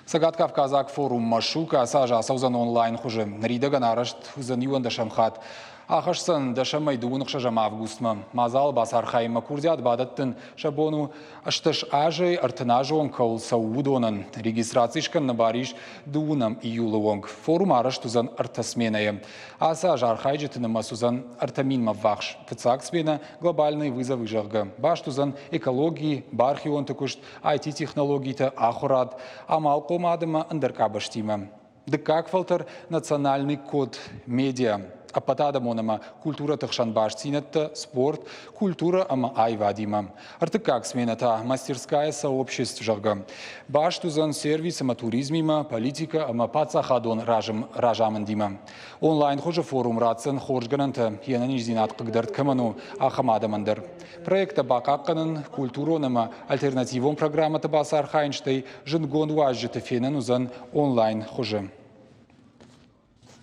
Сагат Кавказак форум машука сажа саузан онлайн хуже. Ридаган арашт хузан юан дашамхат. Ахашсан дашамай дуунық шажам августма. Мазал басар хайма курзят бадаттын шабону ашташ ажай артынажуан каул саудонан. Регистрацишкан на бариш дуунам июлуонг. Форум арашт узан артасменая. Аса жархайджетына масузан артаминма вахш. Тацак смена глобальные вызовы жарга. Баштузан экологии, бархион такушт, IT-технологии-то ахурат, амал комадыма андеркабаштима. Дыкак фалтер национальный код медиа. А потадамонама культура тахшанбашцинетта, спорт, культура ама айвадима. Артыкак смената мастерская сообществ жарга. Баштузан сервис ама туризмима, политика ама пацахадон ражамандима. Онлайн хожа форум рацен хоржгананта, янаниш зинат кыгдарт каману ахамадамандыр. Проекта бакакканын культуронама альтернативон программата басар хайнштай жингон важжеты фенен узан онлайн хожа.